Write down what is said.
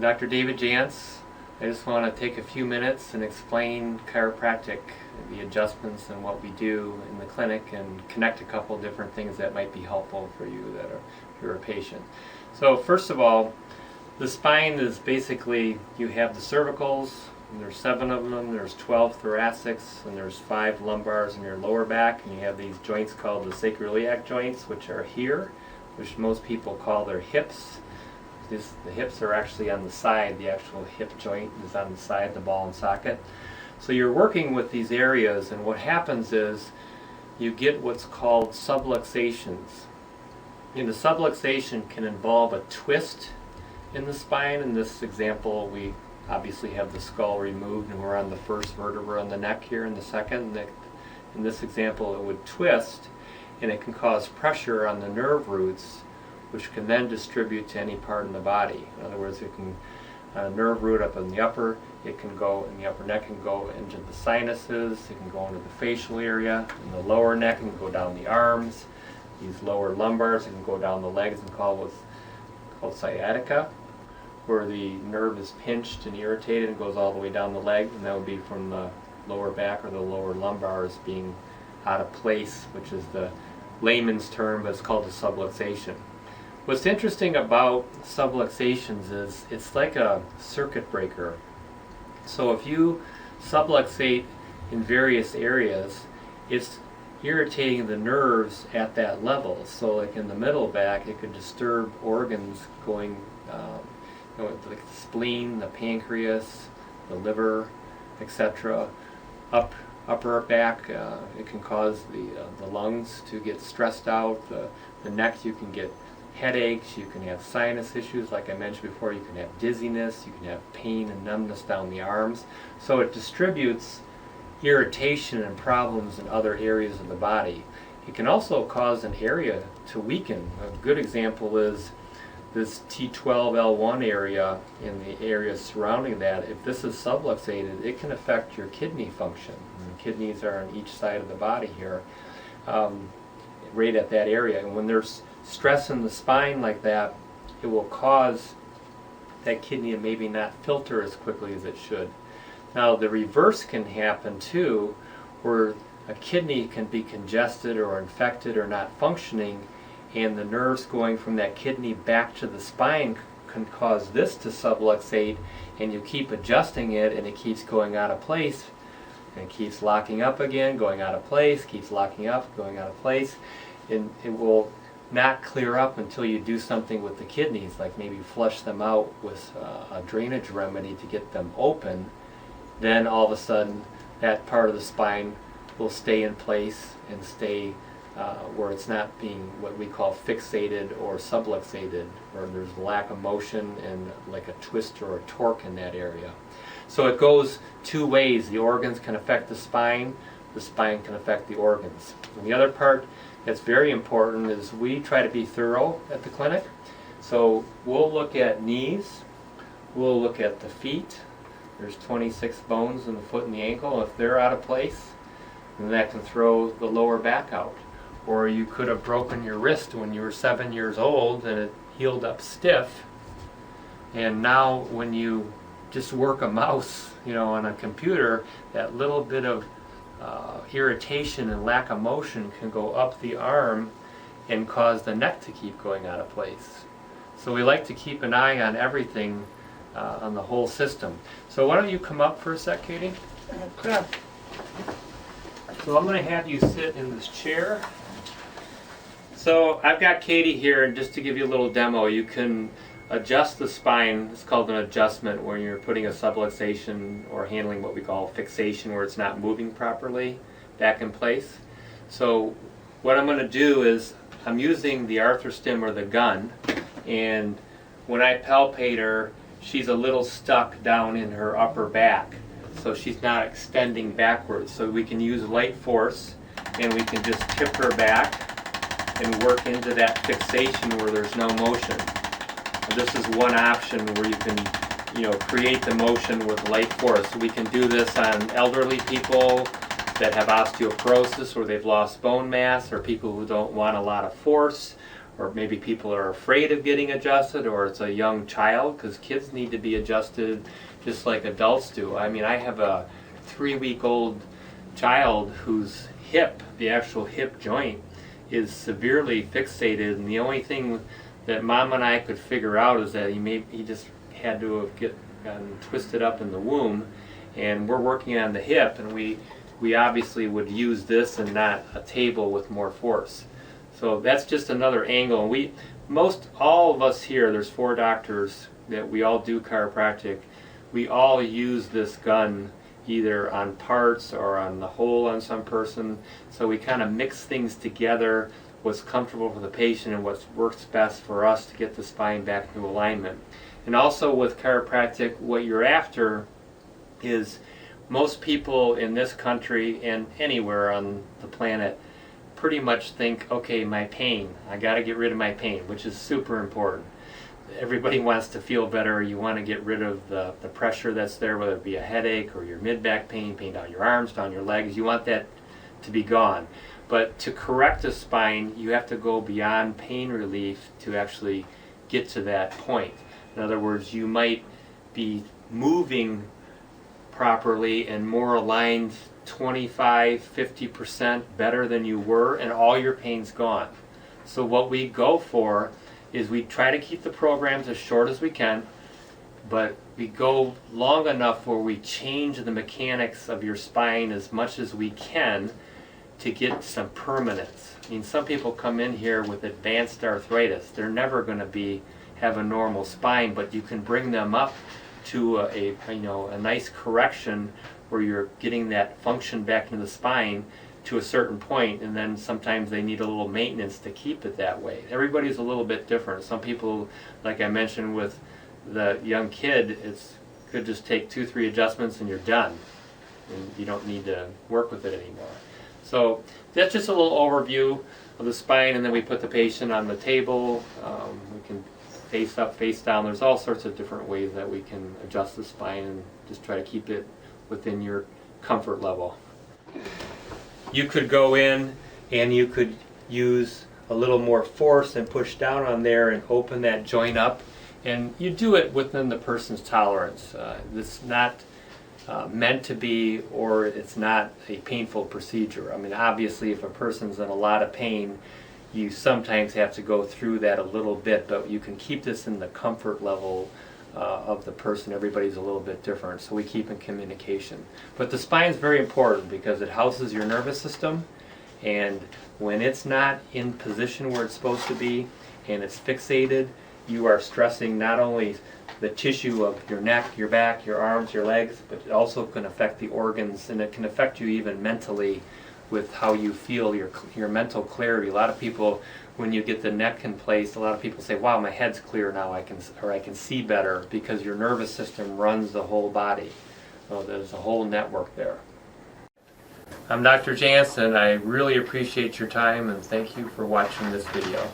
Dr. David Jantz. I just want to take a few minutes and explain chiropractic, the adjustments and what we do in the clinic, and connect a couple different things that might be helpful for you that are, if you're a patient. So first of all, the spine is basically, you have the cervicals, and there's 7 of them, there's 12 thoracics, and there's 5 lumbars in your lower back, and you have these joints called the sacroiliac joints, which are here, which most people call their hips. The hips are actually on the side. The actual hip joint is on the side, the ball and socket. So you're working with these areas, and what happens is you get what's called subluxations. And the subluxation can involve a twist in the spine. In this example, we obviously have the skull removed, and we're on the first vertebra in the neck here, and the second. In this example, it would twist, and it can cause pressure on the nerve roots, which can then distribute to any part in the body. In other words, it can, a nerve root up in the upper, it can go in the upper neck and go into the sinuses, it can go into the facial area, in the lower neck it can go down the arms, these lower lumbars, it can go down the legs and called sciatica, where the nerve is pinched and irritated and goes all the way down the leg, and that would be from the lower back or the lower lumbars being out of place, which is the layman's term, but it's called a subluxation. What's interesting about subluxations is it's like a circuit breaker. So if you subluxate in various areas, it's irritating the nerves at that level. So like in the middle back, it could disturb organs going, like the spleen, the pancreas, the liver, etc. Upper back, it can cause the lungs to get stressed out. The neck, you can get headaches, you can have sinus issues, like I mentioned before, you can have dizziness, you can have pain and numbness down the arms. So it distributes irritation and problems in other areas of the body. It can also cause an area to weaken. A good example is this T12L1 area and the area surrounding that. If this is subluxated, it can affect your kidney function. And the kidneys are on each side of the body here, right at that area. And when there's stress in the spine like that, it will cause that kidney to maybe not filter as quickly as it should. Now the reverse can happen too, where a kidney can be congested or infected or not functioning, and the nerves going from that kidney back to the spine can cause this to subluxate, and you keep adjusting it and it keeps going out of place, and it keeps locking up again, going out of place, keeps locking up, going out of place, and it will not clear up until you do something with the kidneys, like maybe flush them out with a drainage remedy to get them open. Then all of a sudden that part of the spine will stay in place and stay where it's not being what we call fixated or subluxated, or there's lack of motion and like a twist or a torque in that area. So it goes two ways. The organs can affect the spine can affect the organs. And the other part that's very important is we try to be thorough at the clinic. So we'll look at knees, we'll look at the feet. There's 26 bones in the foot and the ankle. If they're out of place, then that can throw the lower back out. Or you could have broken your wrist when you were 7 years old and it healed up stiff. And now when you just work a mouse, on a computer, that little bit of irritation and lack of motion can go up the arm and cause the neck to keep going out of place. So we like to keep an eye on everything, on the whole system. So why don't you come up for a sec, Katie? Okay. So I'm going to have you sit in this chair. So I've got Katie here, and just to give you a little demo, you can adjust the spine. It's called an adjustment, where you're putting a subluxation or handling what we call fixation, where it's not moving properly back in place. So what I'm going to do is I'm using the arthrostim or the gun, and when I palpate her, she's a little stuck down in her upper back, so she's not extending backwards. So we can use light force, and we can just tip her back and work into that fixation where there's no motion. This is one option where you can, create the motion with light force. We can do this on elderly people that have osteoporosis or they've lost bone mass, or people who don't want a lot of force, or maybe people are afraid of getting adjusted, or it's a young child, because kids need to be adjusted just like adults do. I mean, I have a 3-week-old child whose hip, the actual hip joint, is severely fixated, and the only thing that Mom and I could figure out is that he just had to have gotten twisted up in the womb, and we're working on the hip, and we obviously would use this and not a table with more force. So that's just another angle. And all of us here, there's 4 doctors that we all do chiropractic. We all use this gun either on parts or on the whole on some person. So we kind of mix things together, what's comfortable for the patient and what works best for us to get the spine back into alignment. And also with chiropractic, what you're after is, most people in this country and anywhere on the planet pretty much think, okay, my pain, I got to get rid of my pain, which is super important. Everybody wants to feel better. You want to get rid of the pressure that's there, whether it be a headache or your mid-back pain down your arms, down your legs. You want that to be gone. But to correct the spine, you have to go beyond pain relief to actually get to that point. In other words, you might be moving properly and more aligned 25-50% better than you were, and all your pain's gone. So what we go for is we try to keep the programs as short as we can, but we go long enough where we change the mechanics of your spine as much as we can to get some permanence. I mean, some people come in here with advanced arthritis. They're never going to have a normal spine, but you can bring them up to a nice correction where you're getting that function back into the spine to a certain point, and then sometimes they need a little maintenance to keep it that way. Everybody's a little bit different. Some people, like I mentioned with the young kid, it could just take 2-3 adjustments and you're done, and you don't need to work with it anymore. So that's just a little overview of the spine, and then we put the patient on the table. We can face up, face down. There's all sorts of different ways that we can adjust the spine and just try to keep it within your comfort level. You could go in and you could use a little more force and push down on there and open that joint up, and you do it within the person's tolerance. It's not meant to be, or it's not a painful procedure. I mean, obviously if a person's in a lot of pain, you sometimes have to go through that a little bit, but you can keep this in the comfort level of the person. Everybody's a little bit different, so we keep in communication. But the spine is very important because it houses your nervous system, and when it's not in position where it's supposed to be and it's fixated, you are stressing not only the tissue of your neck, your back, your arms, your legs, but it also can affect the organs, and it can affect you even mentally with how you feel, your mental clarity. A lot of people, when you get the neck in place, a lot of people say, wow, my head's clear now, I can see better, because your nervous system runs the whole body. So there's a whole network there. I'm Dr. Jantz, and I really appreciate your time, and thank you for watching this video.